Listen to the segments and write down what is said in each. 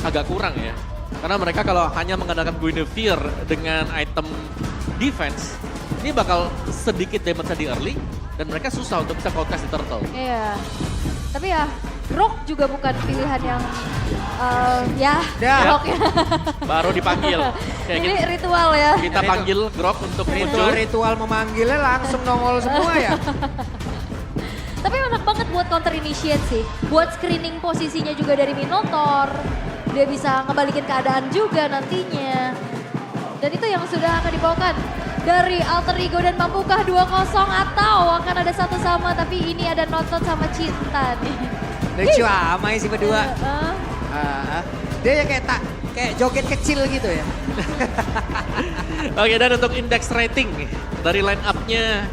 agak kurang ya. Karena mereka kalau hanya mengandalkan Guinevere dengan item defense, ini bakal sedikit damage di early dan mereka susah untuk bisa contest di turtle. Iya. Tapi ya, Grok juga bukan pilihan yang Grok ya. Baru dipanggil. Kayak Ini gitu. ritual ya. Kita panggil Grok untuk muncul. Ritual memanggilnya langsung nongol semua ya. Tapi enak banget buat counter initiate sih. Buat screening posisinya juga dari Minotaur. Dia bisa ngebalikin keadaan juga nantinya. Dan itu yang sudah akan dibawakan dari Alter Ego. Dan mampukah 2-0 atau akan ada satu sama, tapi ini ada nonton sama cinta nih. Lucu amai sih berdua. Heeh. Dia ya kayak joget kecil gitu ya. Oke, dan untuk index rating dari line up-nya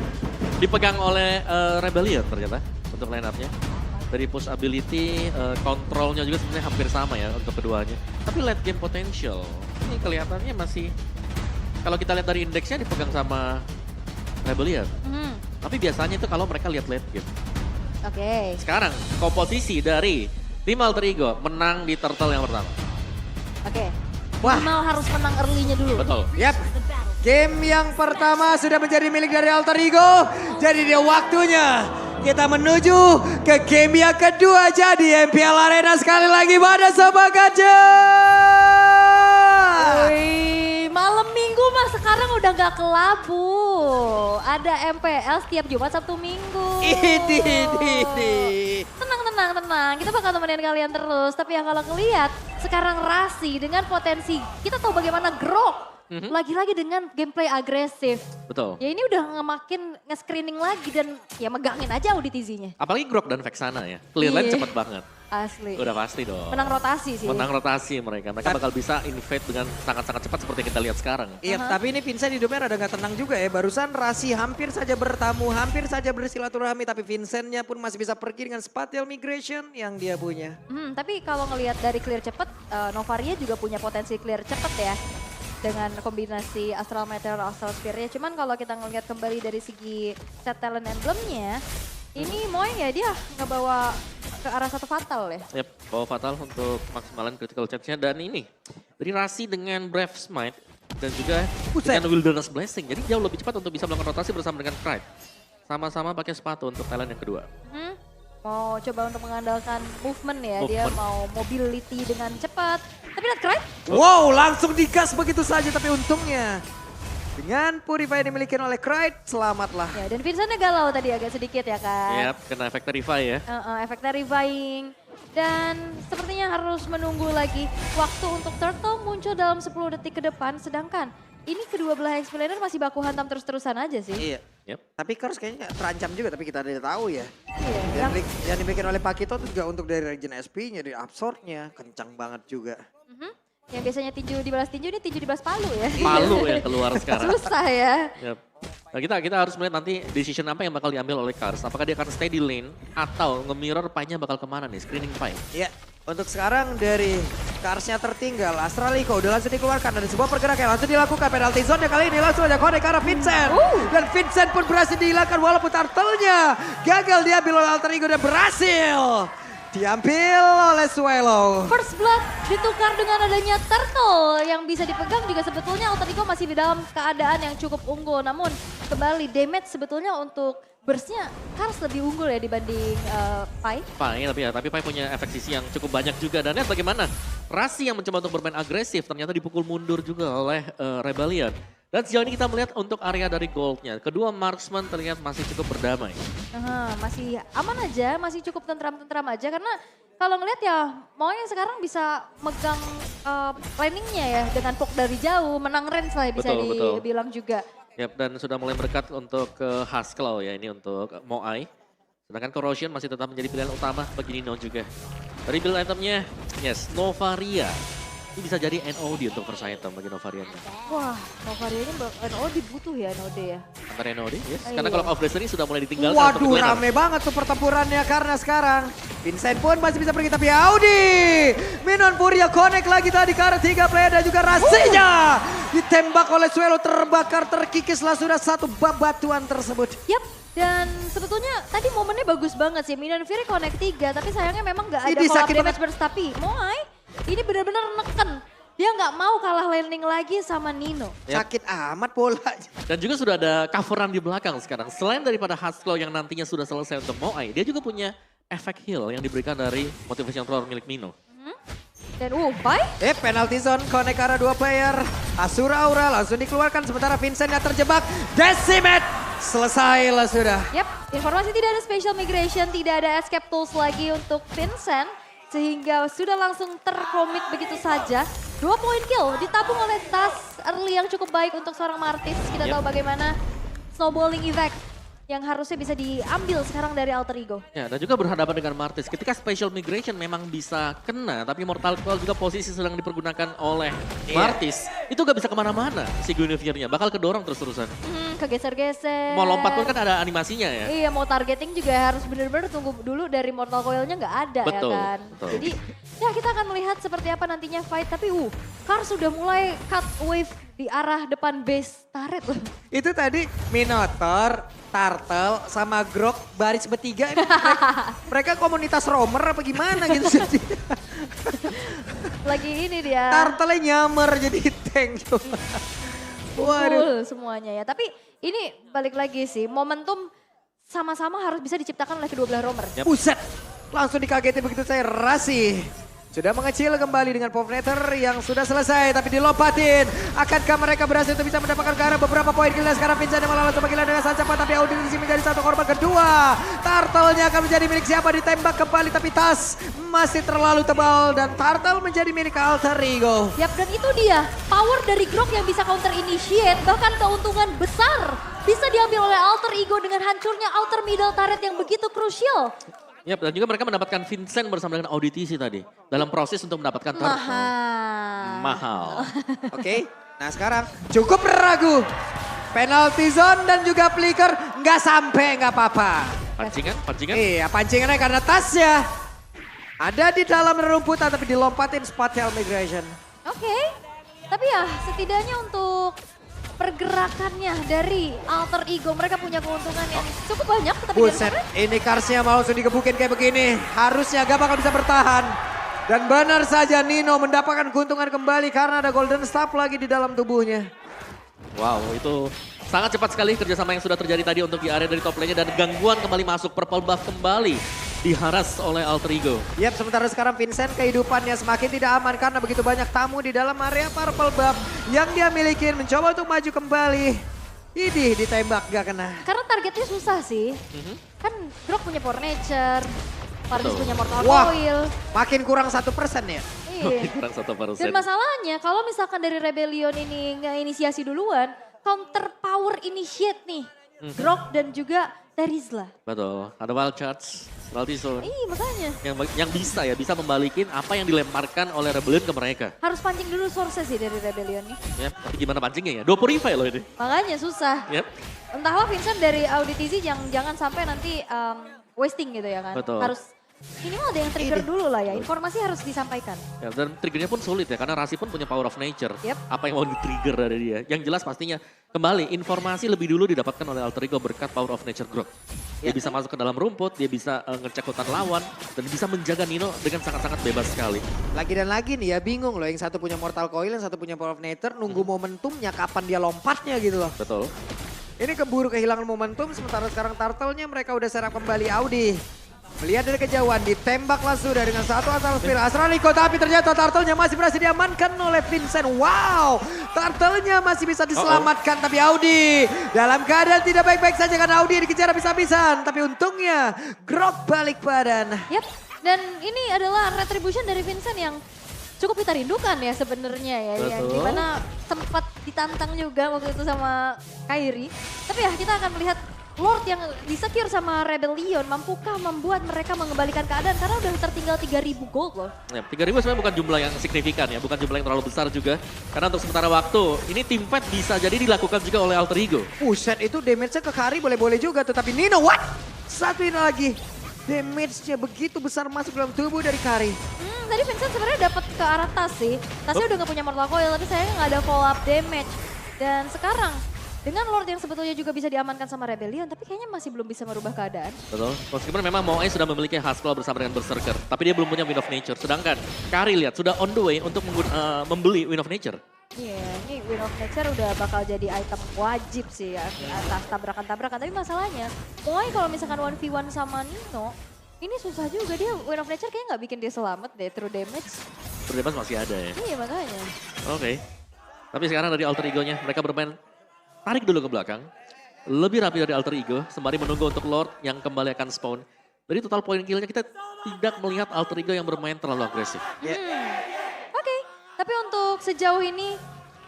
dipegang oleh Rebellion ternyata untuk line up-nya. Dari push ability, kontrolnya juga sebenarnya hampir sama ya untuk keduanya. Tapi late game potential, ini kelihatannya masih, kalau kita lihat dari indeksnya dipegang sama Rebellion. Tapi biasanya itu kalau mereka lihat late game. Oke. Sekarang komposisi dari tim Alter Ego menang di turtle yang pertama. Oke. Wah. Minimal harus menang early-nya dulu. Betul. Yap. Game yang pertama sudah menjadi milik dari Alter Ego. Jadi dia waktunya kita menuju ke game yang kedua. Jadi MPL Arena sekali lagi pada semangatnya. Wih, malam minggu mah sekarang udah gak kelabu. Ada MPL setiap Jumat, Sabtu, Minggu. Ini. Tenang. Kita bakal temenin kalian terus. Tapi yang kalau ngeliat sekarang Rasi dengan potensi. Kita tahu bagaimana Grok. Lagi-lagi dengan gameplay agresif. Betul. Ya ini udah makin nge-screening lagi dan ya megangin aja auditizinya. Apalagi Grok dan Vexana ya. Clear line Iya. cepet banget. Asli. Udah pasti dong. Menang rotasi sih. Menang rotasi mereka. Mereka bakal bisa invade dengan sangat-sangat cepat seperti yang kita lihat sekarang. Iya, tapi ini Vincent hidupnya rada gak tenang juga ya. Barusan Rasi hampir saja bertamu, hampir saja bersilaturahmi. Tapi Vincentnya pun masih bisa pergi dengan spatial migration yang dia punya. Tapi kalau ngelihat dari clear cepet, Novaria juga punya potensi clear cepet ya. Dengan kombinasi Astral Meteor, Astral Spear-nya. Cuman kalau kita ngelihat kembali dari segi set talent emblem-nya, ini Moe ya dia ngebawa ke arah satu fatal ya. Yap, bawa fatal untuk maksimalin critical chance-nya. Dan ini, dari Rasi dengan Brave Smite dan juga dengan Wilderness Blessing. Jadi jauh lebih cepat untuk bisa melakukan rotasi bersama dengan Pride. Sama-sama pakai sepatu untuk talent yang kedua. Mau coba untuk mengandalkan movement ya, dia Movement. mau mobility dengan cepat. Tapi lihat Cry, Wow, langsung digas begitu saja. Tapi untungnya dengan Purify yang dimiliki oleh Kride, selamatlah. ya, dan Vincentnya galau tadi agak sedikit ya kan. Yap, kena efek Terrify ya. Efek terrifying. Dan sepertinya harus menunggu lagi waktu untuk Turtle muncul dalam 10 detik ke depan. Sedangkan ini kedua belah explainer masih baku hantam terus-terusan aja sih. Iya. Yap. Tapi Kars kayaknya terancam juga, tapi kita tidak tahu ya. Iya. Yang dimiliki oleh Pakito itu juga untuk dari regen SP-nya, dari absorb-nya, kencang banget juga. Yang biasanya tinju dibalas tinju, ini tinju dibalas palu ya. Palu yang keluar sekarang. Susah ya. Yap. Nah, kita harus melihat nanti decision apa yang bakal diambil oleh Kars. Apakah dia akan stay di lane atau nge-mirror pie-nya bakal kemana nih, screening pie. Ya, untuk sekarang dari Karsnya tertinggal, Astraliko udah langsung dikeluarkan. Ada sebuah pergerakan yang langsung dilakukan. Penalty zone kali ini langsung aja connect ke arah Vincent. Dan Vincent pun berhasil dihilangkan walaupun turtle-nya gagal diambil oleh Alter Ego dan berhasil diambil oleh Swallow. First Blood ditukar dengan adanya Turtle yang bisa dipegang juga sebetulnya Alter Ego masih di dalam keadaan yang cukup unggul. Namun kembali damage sebetulnya untuk burst-nya Kars lebih unggul ya dibanding Pai. Pai, tapi Pai punya efek sisi yang cukup banyak juga. Dan lihat bagaimana Rasi yang mencoba untuk bermain agresif ternyata dipukul mundur juga oleh Rebellion. Dan sejauh ini kita melihat untuk area dari goldnya. Kedua marksman terlihat masih cukup berdamai. Masih aman aja, masih cukup tentram-tentram aja karena kalau ngelihat ya maunya sekarang bisa megang planningnya ya dengan poke dari jauh, menang range lah bisa Betul. dibilang juga. Yap, dan sudah mulai berdekat untuk ke Haskell ya ini untuk Moai. Sedangkan Corrosion masih tetap menjadi pilihan utama bagi Nino juga. Dari build itemnya, yes, Novaria. Ini bisa jadi NOD untuk first item bagi Novaria. Wah, Novaria ini NOD butuh ya NOD ya. Antara NOD, yes. Iya. Karena kalau of Destiny sudah mulai ditinggalkan. Waduh, untuk laner. rame banget tuh pertempurannya karena sekarang Vincent pun masih bisa pergi tapi Audi. Minon Furia connect lagi tadi ke arah 3 player dan juga Rasinya. Ditembak oleh Swallow, terbakar, terkikislah sudah satu batuan tersebut. Yap, dan sebetulnya tadi momennya bagus banget sih. Minon Fury connect 3 tapi sayangnya memang gak ada Ini collab sakit damage banget. burst. Tapi Moai ini benar-benar neken. Dia nggak mau kalah landing lagi sama Nino. Sakit amat bola. Dan juga sudah ada coveran di belakang sekarang. Selain daripada Hustle yang nantinya sudah selesai untuk Moai, dia juga punya efek heal yang diberikan dari motivation thrower milik Nino. Dan bye. Penalty zone, connect arah 2 player. Asura Aura langsung dikeluarkan sementara Vincent yang terjebak. Decimate, selesai lah sudah. Yap, informasi tidak ada special migration, tidak ada escape tools lagi untuk Vincent. Sehingga sudah langsung terkomit begitu saja. 2 point kill ditabung oleh Tas early yang cukup baik untuk seorang Martis. Kita tahu bagaimana snowballing effect yang harusnya bisa diambil sekarang dari Alter Ego. Ya, dan juga berhadapan dengan Martis. Ketika special migration memang bisa kena, tapi Mortal Coil juga posisi sedang dipergunakan oleh Martis. Itu gak bisa kemana-mana si Guinevere-nya, bakal kedorong terus-terusan. Kegeser-geser. Mau lompat pun kan ada animasinya ya. Iya, mau targeting juga harus benar-benar tunggu dulu dari Mortal Coil-nya nggak ada Betul, ya kan. betul. Jadi ya kita akan melihat seperti apa nantinya fight. Tapi Kar sudah mulai cut wave di arah depan base turret loh. Itu tadi Minotaur, Turtle, sama Grok baris bertiga. Ini mereka komunitas roamer apa gimana gitu. Lagi ini dia. Turtle nyamar jadi tank. Waduh. Full semuanya ya. Tapi ini balik lagi sih, momentum sama-sama harus bisa diciptakan oleh kedua belah roamer. Buset, langsung dikagetin begitu saya Rasi. Sudah mengecil kembali dengan Povnator yang sudah selesai tapi dilompatin. Akankah mereka berhasil untuk bisa mendapatkan ke arah beberapa poin kill sekarang Vincent yang malah langsung menggila dengan sangat cepat tapi Audi di sini menjadi satu korban kedua. Turtle-nya akan menjadi milik siapa ditembak kembali tapi Tas masih terlalu tebal dan Turtle menjadi milik Alter Ego. Yap, dan itu dia power dari Grok yang bisa counter initiate, bahkan keuntungan besar bisa diambil oleh Alter Ego dengan hancurnya outer middle turret yang begitu krusial. Yap, dan juga mereka mendapatkan Vincent bersama dengan Auditisi tadi. Dalam proses untuk mendapatkan Turtle. Mahal. Oke, nah sekarang cukup ragu. Penalty zone dan juga flicker nggak sampai nggak apa-apa. Pancingan. Iya, pancingannya karena tasnya ada di dalam rerumputan tapi dilompatin spatial migration. Oke, tapi ya setidaknya untuk pergerakannya dari Alter Ego mereka punya keuntungan yang cukup banyak. Tapi Buset, ini Karsnya mau langsung digebukin kayak begini. Harusnya gak bakal bisa bertahan. Dan benar saja Nino mendapatkan keuntungan kembali karena ada Golden Staff lagi di dalam tubuhnya. Wow, itu sangat cepat sekali kerjasama yang sudah terjadi tadi untuk di area dari top lane-nya. Dan gangguan kembali masuk, purple buff kembali diharas oleh Alter Ego. Yap, sementara sekarang Vincent kehidupannya semakin tidak aman karena begitu banyak tamu di dalam area purple buff yang dia miliki, mencoba untuk maju kembali. Idih, ditembak gak kena. karena targetnya susah sih. Kan Grok punya Power Nature, Paris Betul. punya Mortal Wah. Coil. Makin kurang 1% ya. Iya. Kurang 1%. Dan masalahnya kalau misalkan dari Rebellion ini nggak inisiasi duluan, counter power initiate nih. Grok dan juga Terizla. Betul, ada wild charge, penalty zone. Iya makanya. Yang bisa membalikin apa yang dilemparkan oleh Rebellion ke mereka. Harus pancing dulu source sih dari Rebellion nih. Ya, tapi gimana pancingnya ya? 2 purify loh ini. Makanya susah. Yep. Entahlah Vincent dari Auditisi jangan sampai nanti wasting gitu ya kan. Betul. Harus minimal ada yang trigger dulu lah ya. Informasi harus disampaikan. Ya, dan triggernya pun sulit ya, karena Rasi pun punya power of nature. Yep. Apa yang mau di-trigger dari dia. Yang jelas pastinya, kembali informasi lebih dulu didapatkan oleh Alter Ego berkat power of nature growth. Dia bisa masuk ke dalam rumput, dia bisa ngecek hutan lawan, dan bisa menjaga Nino dengan sangat-sangat bebas sekali. Lagi dan lagi nih ya, bingung loh. Yang satu punya Mortal Coil, yang satu punya Power of Nature. Nunggu momentumnya, kapan dia lompatnya gitu loh. Betul. Ini keburu kehilangan momentum, sementara sekarang Turtle-nya mereka udah serap kembali Audi. Melihat dari kejauhan, ditembaklah sudah dengan satu asal spear Astraliko. Tapi ternyata Turtle-nya masih berhasil diamankan oleh Vincent. Wow, Turtle-nya masih bisa diselamatkan. Tapi Audi dalam keadaan tidak baik-baik saja karena Audi dikejar habis-habisan. Tapi untungnya Grok balik badan. Yap. Dan ini adalah retribution dari Vincent yang cukup kita rindukan ya sebenarnya ya. Yang Betul. dimana sempat ditantang juga waktu itu sama Kairi. Tapi ya kita akan melihat Lord yang di-secure sama Rebellion mampukah membuat mereka mengembalikan keadaan karena udah tertinggal 3.000 gold loh. Ya, 3.000 sebenarnya bukan jumlah yang signifikan ya, bukan jumlah yang terlalu besar juga. Karena untuk sementara waktu, ini team fight bisa jadi dilakukan juga oleh Alter Ego. Buset, itu damage-nya ke Kari boleh-boleh juga tuh. Tapi Nino, what? Satu ini lagi. Damage-nya begitu besar masuk dalam tubuh dari Kari. Tadi Vincent sebenarnya dapat ke arah tas sih. Tasnya udah gak punya Mortal Coil tapi sayangnya gak ada follow up damage. Dan sekarang Dengan Lord yang sebetulnya juga bisa diamankan sama Rebellion, tapi kayaknya masih belum bisa merubah keadaan. Betul. Meskipun memang Moai sudah memiliki Haskell bersama dengan Berserker, tapi dia belum punya Wind of Nature. Sedangkan Kari lihat sudah on the way untuk membeli Wind of Nature. Iya, ini Wind of Nature udah bakal jadi item wajib sih ya, atas tabrakan-tabrakan. Tapi masalahnya, Moai kalau misalkan 1v1 sama Nino, ini susah juga dia Wind of Nature kayaknya nggak bikin dia selamat deh, true damage. Bebas masih ada ya. Iya makanya. Oke. Tapi sekarang dari alter ego-nya mereka bermain tarik dulu ke belakang. Lebih rapi dari alter ego sembari menunggu untuk Lord yang kembali akan spawn. Dari total point kill-nya kita tidak melihat alter ego yang bermain terlalu agresif. Oke, tapi untuk sejauh ini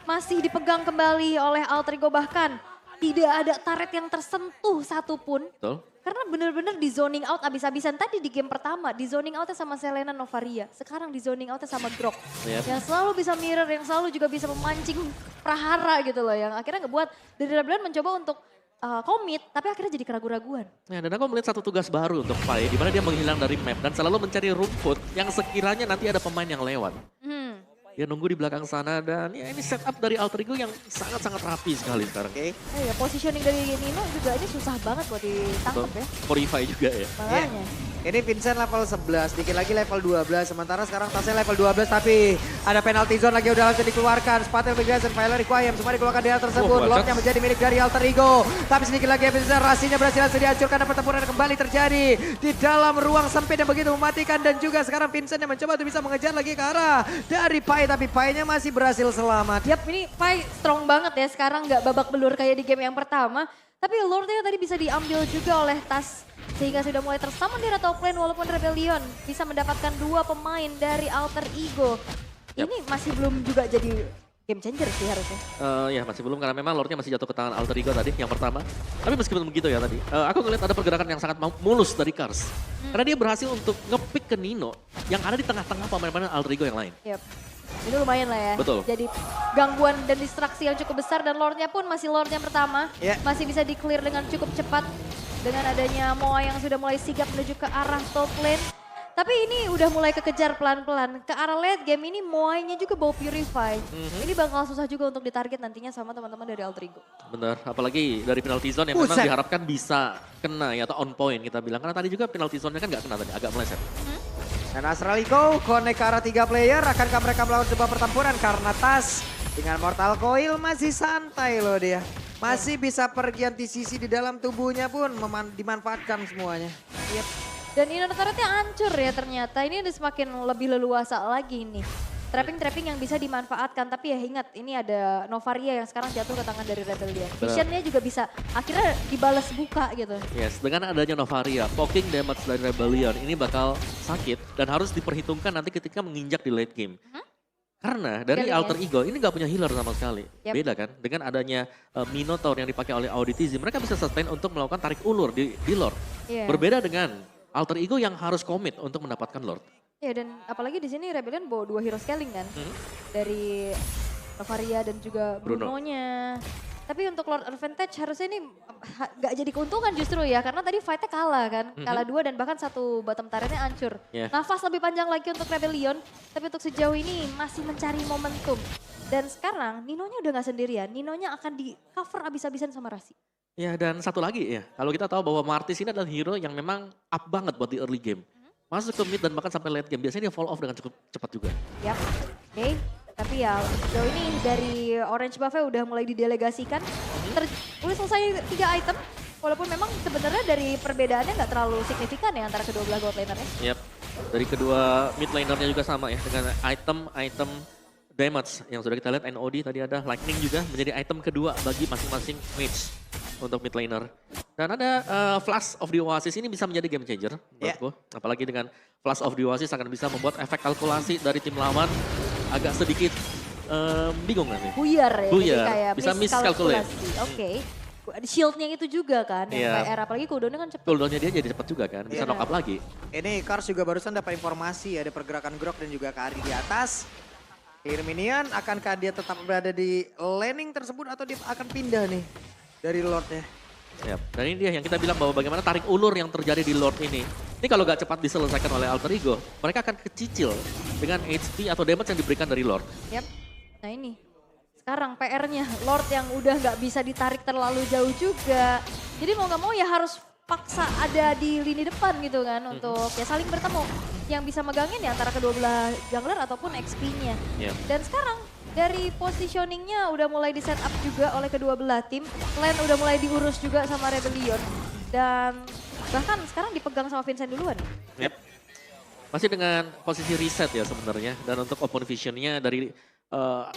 masih dipegang kembali oleh alter ego, bahkan tidak ada turret yang tersentuh satupun. Betul. Karena bener-bener di zoning out abis-abisan. Tadi di game pertama di zoning outnya sama Selena Novaria. Sekarang di zoning outnya sama Grok. Yep. Yang selalu bisa mirror, yang selalu juga bisa memancing prahara gitu loh. Yang akhirnya ngebuat dari Rebellion mencoba untuk komit, tapi akhirnya jadi keraguan-raguan. Nah, dan aku melihat satu tugas baru untuk Pai, di mana dia menghilang dari map dan selalu mencari rumput yang sekiranya nanti ada pemain yang lewat. Dia nunggu di belakang sana dan ya ini setup dari alter ego yang sangat-sangat rapi sekali sekarang. Oke. Ya positioning dari Nino juga ini susah banget buat ditangkap ya. Fortify juga ya. Makanya. Ini Vincent level 11, dikit lagi level 12. Sementara sekarang tasnya level 12 tapi ada penalty zone lagi udah langsung dikeluarkan. Spatel Vegasan, Violet Requiem semua dikeluarkan di hal tersebut. Lordnya menjadi milik dari alter ego. Tapi sedikit lagi Vincent rasinya berhasil langsung dihancurkan dan pertempuran kembali terjadi di dalam ruang sempit yang begitu mematikan. Dan juga sekarang Vincent yang mencoba untuk bisa mengejar lagi ke arah dari Pai. Tapi Pai-nya masih berhasil selamat. Yap, ini Pai strong banget ya sekarang, nggak babak belur kayak di game yang pertama. Tapi Lordnya tadi bisa diambil juga oleh Tas. Sehingga sudah mulai tersummon di top lane walaupun Rebellion bisa mendapatkan 2 pemain dari alter ego. Ini masih belum juga jadi game changer sih harusnya. Ya masih belum karena memang Lordnya masih jatuh ke tangan alter ego tadi yang pertama. Tapi meskipun begitu ya tadi, aku ngeliat ada pergerakan yang sangat mulus dari Kars. Karena dia berhasil untuk nge-pick ke Nino yang ada di tengah-tengah pemain-pemain alter ego yang lain. Yap. Ini lumayan lah ya. Betul. Jadi gangguan dan distraksi yang cukup besar dan Lordnya pun masih Lord yang pertama. Masih bisa di-clear dengan cukup cepat. Dengan adanya Moa yang sudah mulai sigap menuju ke arah top lane. Tapi ini udah mulai kekejar pelan-pelan. Ke arah late game ini Moai-nya juga bawa Purify. Ini bakal susah juga untuk ditarget nantinya sama teman-teman dari Alter Ego. Benar, apalagi dari penalty zone yang memang diharapkan bisa kena ya atau on point kita bilang. Karena tadi juga penalty zone-nya kan nggak kena tadi, agak meleset. Dan Astraliko connect ke arah 3 player. Akankah mereka melawan sebuah pertempuran? Karena Tas dengan Mortal Coil masih santai loh dia. Masih bisa pergi anti-sisi di dalam tubuhnya pun dimanfaatkan semuanya. Yep. Dan Inner Turret-nya hancur ya ternyata. Ini udah semakin lebih leluasa lagi nih. Trapping-trapping yang bisa dimanfaatkan. Tapi ya ingat ini ada Novaria yang sekarang jatuh ke tangan dari Rebellion. Vision-nya juga bisa akhirnya dibalas buka gitu. Yes, dengan adanya Novaria, poking damage dari Rebellion ini bakal sakit. Dan harus diperhitungkan nanti ketika menginjak di late game. Karena dari alter ego ini nggak punya healer sama sekali. Beda kan dengan adanya Minotaur yang dipakai oleh Auditizi. Mereka bisa sustain untuk melakukan tarik ulur di Lord. Berbeda dengan alter ego yang harus komit untuk mendapatkan Lord. Ya dan apalagi di sini Rebellion bawa 2 hero scaling kan. Dari Novaria dan juga Bruno-nya. Tapi untuk Lord Advantage harusnya ini gak jadi keuntungan justru ya. Karena tadi fight-nya kalah kan. Kalah 2 dan bahkan 1 bottom turret-nya hancur. Nafas lebih panjang lagi untuk Rebellion. Tapi untuk sejauh ini masih mencari momentum. Dan sekarang Nino-nya udah gak sendirian. Nino-nya akan di cover abis-abisan sama Rasi. Ya dan satu lagi ya. Kalau kita tahu bahwa Martis ini adalah hero yang memang up banget buat di early game. Masuk ke mid dan bahkan sampai late game. Biasanya dia fall off dengan cukup cepat juga. Yap, oke. Tapi ya sejauh ini dari Orange Buffet udah mulai didelegasikan. Udah selesai 3 item. Walaupun memang sebenarnya dari perbedaannya nggak terlalu signifikan ya antara kedua belah god lanernya. Yap, dari kedua mid lanernya juga sama ya. Dengan item damage yang sudah kita lihat. NOD tadi ada, Lightning juga menjadi item kedua bagi masing-masing mage untuk mid laner. Dan ada Flash of the Oasis ini bisa menjadi game changer menurutku. Apalagi dengan Flash of the Oasis akan bisa membuat efek kalkulasi dari tim lawan agak sedikit bingung nanti. Buyar ya, jadi kayak bisa miskalkulasi. Oke. Shieldnya itu juga kan, yang PR apalagi cooldownnya kan cepet. Cooldownnya dia jadi cepat juga kan, bisa knock up lagi. Ini Kars juga barusan dapat informasi ada pergerakan Grok dan juga Kari di atas. Minion, akankah dia tetap berada di laning tersebut atau dia akan pindah nih dari Lordnya? Yap. Dan ini dia yang kita bilang bahwa bagaimana tarik ulur yang terjadi di Lord ini. Ini kalau gak cepat diselesaikan oleh Alter Ego, mereka akan kecicil dengan HP atau damage yang diberikan dari Lord. Yap, nah ini. sekarang PR-nya Lord yang udah nggak bisa ditarik terlalu jauh juga. Jadi mau nggak mau ya harus paksa ada di lini depan gitu kan untuk ya saling bertemu. Yang bisa megangin ya antara kedua belah jungler ataupun XP-nya. Iya. Dan sekarang dari positioningnya udah mulai di set up juga oleh kedua belah tim. Lane udah mulai diurus juga sama Rebellion. Dan bahkan sekarang dipegang sama Vincent duluan. Yep. Masih dengan posisi reset ya sebenarnya. Dan untuk open visionnya dari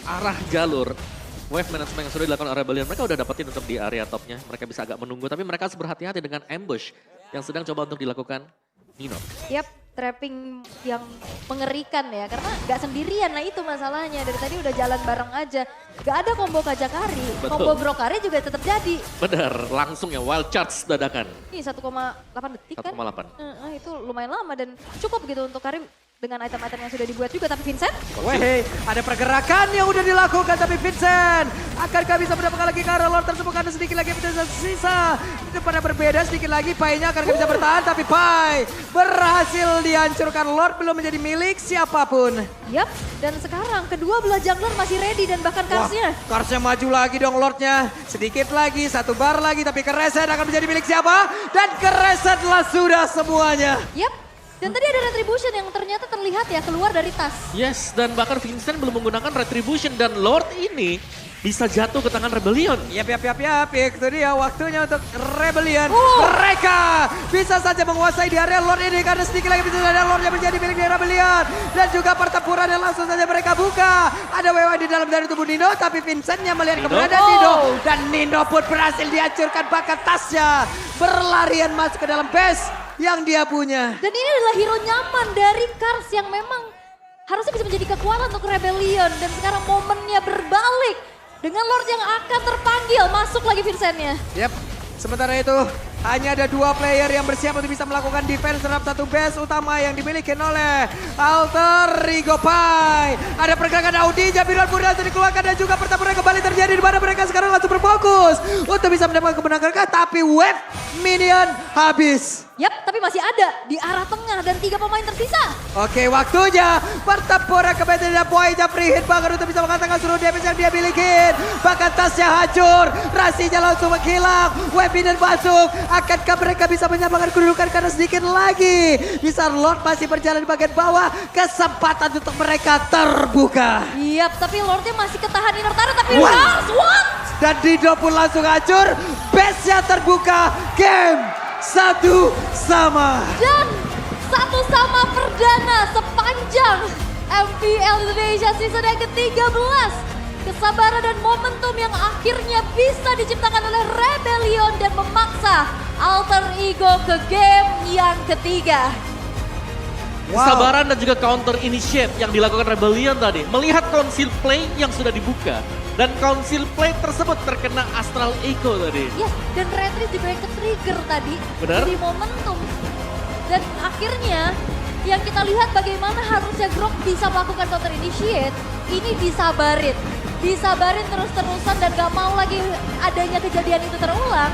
arah jalur wave management yang sudah dilakukan oleh Rebellion. Mereka udah dapetin untuk di area topnya. Mereka bisa agak menunggu. Tapi mereka harus berhati-hati dengan ambush yang sedang coba untuk dilakukan Nino. Yap, trapping yang mengerikan ya. Karena gak sendirian, nah itu masalahnya. Dari tadi udah jalan bareng aja. Gak ada combo Kajakari. Betul. Combo Brokari juga tetap jadi. Benar, langsung ya wild charge dadakan. Ini 1,8 detik kan. 1,8. Itu lumayan lama dan cukup gitu untuk Karim dengan item-item yang sudah dibuat juga. Tapi Vincent, Weh, ada pergerakan yang udah dilakukan tapi Vincent akankah bisa mendapatkan lagi ke arah Lord tersebut karena sedikit lagi Vincent sisa. Pada berbeda sedikit lagi Pai-nya akan bisa bertahan tapi Pai berhasil dihancurkan. Lord belum menjadi milik siapapun. yap. Dan sekarang kedua belah jungler masih ready dan bahkan Karsnya. Karsnya maju lagi dong Lordnya. Sedikit lagi, satu bar lagi tapi Kereset akan menjadi milik siapa? Dan Keresetlah sudah semuanya. Yap. Dan tadi ada retribution yang ternyata terlihat ya keluar dari tas. Yes, dan bahkan Vincent belum menggunakan retribution dan Lord ini bisa jatuh ke tangan Rebellion. Yap. Itu dia waktunya untuk Rebellion. Mereka bisa saja menguasai di area Lord ini karena sedikit lagi bisa ada Lord yang menjadi milik dari Rebellion. Dan juga pertempuran yang langsung saja mereka buka. Ada WW di dalam dari tubuh Nino tapi Vincentnya melihat Nino. keberadaan Nino. Dan Nino pun berhasil dihancurkan bahkan tasnya. Berlarian masuk ke dalam base yang dia punya. Dan ini adalah hero nyaman dari Kars yang memang harusnya bisa menjadi kekuatan untuk Rebellion. Dan sekarang momennya berbalik dengan Lord yang akan terpanggil. Masuk lagi Vincentnya. Yap, sementara itu hanya ada 2 player yang bersiap untuk bisa melakukan defense terhadap satu base utama yang dimiliki oleh Alter Ego Pai. Ada pergerakan Audi, Jabiran berhasil dikeluarkan dan juga pertempuran kembali terjadi di mana mereka sekarang langsung berfokus untuk bisa mendapatkan kemenangan. Tapi wave minion habis. Yap, tapi masih ada di arah tengah dan 3 pemain tersisa. Oke, waktunya pertempuran kembali dan poinnya free hit banget untuk bisa mengatakan seluruh damage yang dia miliki. Bahkan tasnya hancur, rasinya langsung menghilang, weapon masuk. Akankah mereka bisa menyamakan kedudukan karena sedikit lagi bisa Lord masih berjalan di bagian bawah. Kesempatan untuk mereka terbuka. Yap, tapi Lordnya masih ketahan inner turret tapi What? what? Dan Dido pun langsung hancur, base-nya terbuka, game 1-1. Dan 1-1 perdana sepanjang MPL Indonesia season yang ke-13. Kesabaran dan momentum yang akhirnya bisa diciptakan oleh Rebellion dan memaksa Alter Ego ke game yang ketiga. Kesabaran dan juga counter initiate yang dilakukan Rebellion tadi. Melihat council play yang sudah dibuka. Dan council play tersebut terkena Astral Echo tadi. Yes, dan retreat juga yang ke-trigger tadi. Benar. Jadi momentum. Dan akhirnya yang kita lihat bagaimana harusnya Grok bisa melakukan counter initiate. Ini disabarin. Disabarin terus-terusan dan gak mau lagi adanya kejadian itu terulang.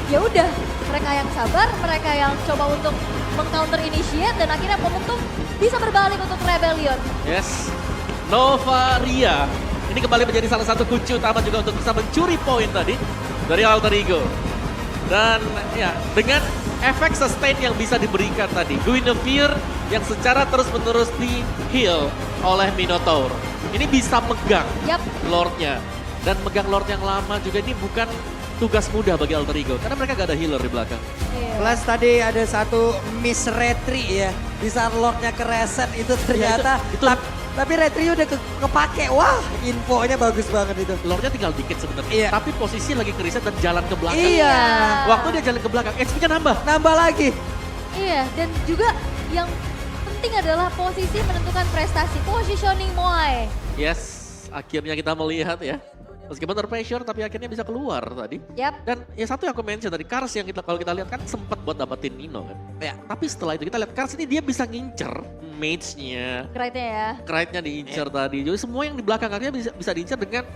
Ya udah, mereka yang sabar, mereka yang coba untuk meng-counter initiate dan akhirnya momentum bisa berbalik untuk Rebellion. Yes, Nova Ria. Ini kembali menjadi salah satu kunci utama juga untuk bisa mencuri poin tadi dari Alter Ego. Dan ya, dengan efek sustain yang bisa diberikan tadi. Guinevere yang secara terus-menerus di heal oleh Minotaur. Ini bisa megang Yap. Lordnya. Dan megang Lord yang lama juga ini bukan tugas mudah bagi Alter Ego. Karena mereka gak ada healer di belakang. Iya. Plus tadi ada satu miss retry ya. Di saat Lordnya ke reset itu ternyata. itu- Tapi retry udah kepake. Wah, infonya bagus banget itu. Lordnya tinggal dikit sebenarnya. Iya. Tapi posisi lagi ke reset dan jalan ke belakang. Iya. Waktu dia jalan ke belakang, XP-nya nambah. Nambah lagi. Iya, dan juga yang penting adalah posisi menentukan prestasi, positioning Moai. Yes, akhirnya kita melihat ya. Meskipun terpressure tapi akhirnya bisa keluar tadi. Yap. Dan ya satu yang aku mention tadi, Kars yang kalau kita lihat kan sempat buat dapetin Nino kan. Ya. Tapi setelah itu kita lihat Kars ini dia bisa ngincer mage-nya. Keren-nya ya. Krite-nya diincer tadi. Jadi semua yang di belakang akhirnya bisa diincer dengan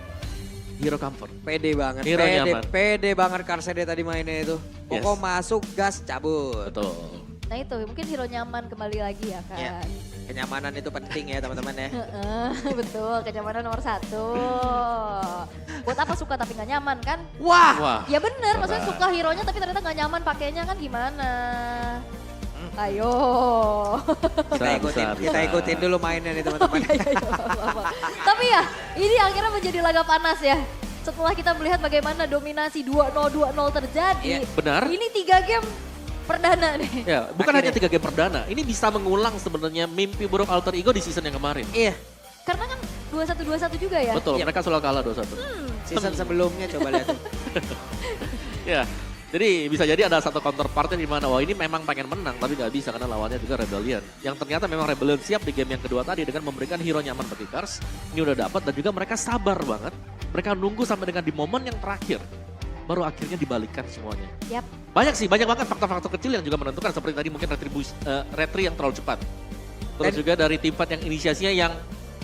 hero comfort. Pede banget. Hero nyaman. Pede banget Karsede tadi mainnya itu. Yes. Pokok masuk gas cabut. Betul. Nah itu mungkin hero nyaman kembali lagi ya kan. Iya. Kenyamanan itu penting ya teman-teman ya. Heeh, betul, kenyamanan nomor 1. Buat apa suka tapi nggak nyaman kan? Wah, Wah, Ya bener, maksudnya Benar. suka hero-nya tapi ternyata nggak nyaman pakainya kan gimana? Ayo. kita ikutin dulu mainnya nih teman-teman. Tapi ya, ini akhirnya menjadi laga panas ya. Setelah kita melihat bagaimana dominasi 2-0 terjadi. Iya, benar. Ini 3 game perdana nih. Ya, bukan Akhirnya. hanya 3 game perdana. Ini bisa mengulang sebenarnya mimpi buruk Alter Ego di season yang kemarin. Iya, Karena kan 21-21 juga ya. Betul, Iya. mereka selalu kalah 2-1. season sebelumnya coba lihat. Ya, jadi bisa jadi ada satu counterpartnya di mana wah ini memang pengen menang tapi nggak bisa karena lawannya juga Rebellion. Yang ternyata memang Rebellion siap di game yang kedua tadi dengan memberikan hero nyaman bagi Cars. Ini udah dapat dan juga mereka sabar banget. Mereka nunggu sampai dengan di momen yang terakhir. Baru akhirnya dibalikan semuanya. Yap. Banyak banget faktor-faktor kecil yang juga menentukan seperti tadi mungkin retri yang terlalu cepat. Terus Dan- juga dari tim fight yang inisiasinya yang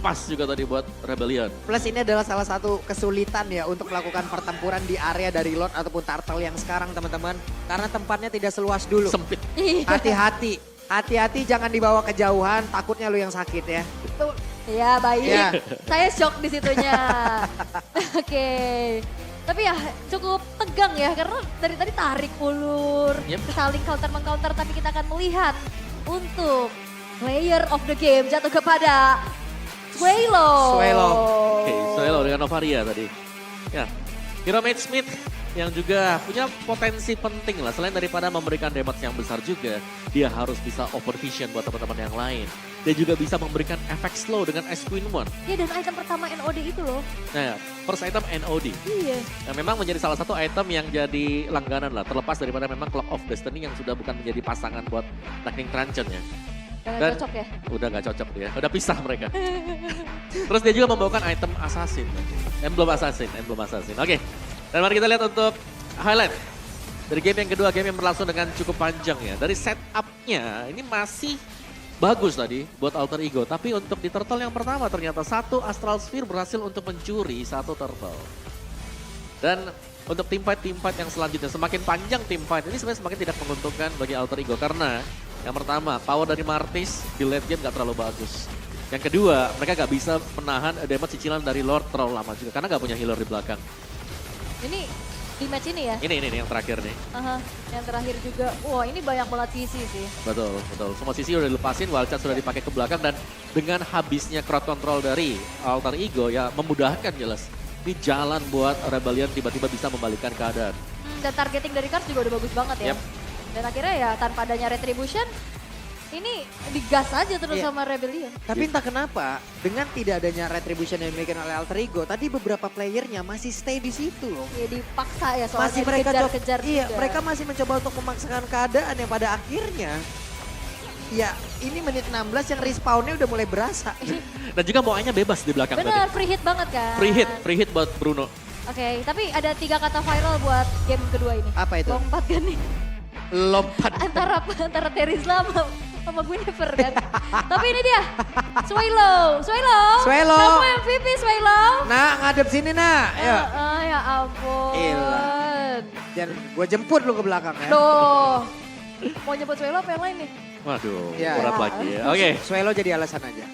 pas juga tadi buat Rebellion. Plus ini adalah salah satu kesulitan ya untuk melakukan pertempuran di area dari Lord ataupun Turtle yang sekarang teman-teman. Karena tempatnya tidak seluas dulu. Sempit. Iya. Hati-hati, hati-hati jangan dibawa kejauhan, takutnya lu yang sakit ya. Betul. Ya baik. Iya. Saya shock di situnya. Oke. Tapi ya cukup tegang ya karena dari tadi tarik ulur, Yep. saling counter-mengcounter tapi kita akan melihat untuk player of the game jatuh kepada Swelo. Swelo. Oke, Swelo dengan Novaria tadi. Ya, hero Mage Smith yang juga punya potensi penting lah. Selain daripada memberikan damage yang besar juga, dia harus bisa overvision buat teman-teman yang lain. Dia juga bisa memberikan efek slow dengan S Queen One. Ya dan item pertama NOD itu loh. Nah, first item NOD. Iya. Yang memang menjadi salah satu item yang jadi langganan lah. Terlepas daripada memang Clock of Destiny yang sudah bukan menjadi pasangan buat Lightning Truncheon ya. Jangan Dan- cocok ya. Udah gak cocok dia, udah pisah mereka. Terus dia juga membawakan item Assassin. Emblem Assassin. Oke, dan mari kita lihat untuk highlight. Dari game yang kedua, game yang berlangsung dengan cukup panjang ya. Dari setup-nya, ini masih bagus tadi buat Alter Ego. Tapi untuk di Turtle yang pertama ternyata satu Astral Sphere berhasil untuk mencuri satu Turtle. Dan untuk team fight yang selanjutnya, semakin panjang team fight ini sebenarnya semakin tidak menguntungkan bagi Alter Ego. Karena yang pertama, power dari Martis di late game gak terlalu bagus. Yang kedua, mereka gak bisa menahan damage cicilan dari Lord terlalu lama juga. Karena gak punya healer di belakang. Ini di match ini ya. Ini yang terakhir nih. Aha, yang terakhir juga. Wah ini banyak banget sisi sih. Betul. Semua sisi udah dilepasin, wild charge sudah dipakai ke belakang. Dan dengan habisnya crowd control dari Alter Ego ya memudahkan jelas. Ini jalan buat Rebellion tiba-tiba bisa membalikkan keadaan. Dan targeting dari Cars juga udah bagus banget ya. Yep. Dan akhirnya ya tanpa adanya Retribution, ini digas aja terus Iya. sama Rebellion. Tapi entah kenapa dengan tidak adanya retribution yang dimiliki oleh Alter Ego, tadi beberapa playernya masih stay di situ loh. Ya dipaksa ya soalnya Masih mereka dikejar-kejar iya, juga. mereka masih mencoba untuk memaksakan keadaan yang pada akhirnya ya ini menit 16 yang respawnnya udah mulai berasa. Dan juga Moai-nya bebas di belakang Bener, tadi. free hit banget kan. Free hit buat Bruno. Oke, tapi ada 3 kata viral buat game kedua ini. Apa itu? Lompat kan nih. Lompat. Antara Terizla sama Guinevere kan. Tapi ini dia, Swelo. Swelo. Kamu MVP Swelo. Nah, ngadep sini nah. Ya. Ya ampun. Ilah. Dan gue jemput lu ke belakang ya. Duh. Mau nyebut Swelo apa yang lain nih? Waduh, Ya. berat lagi ya. Oke. Swelo jadi alasan aja.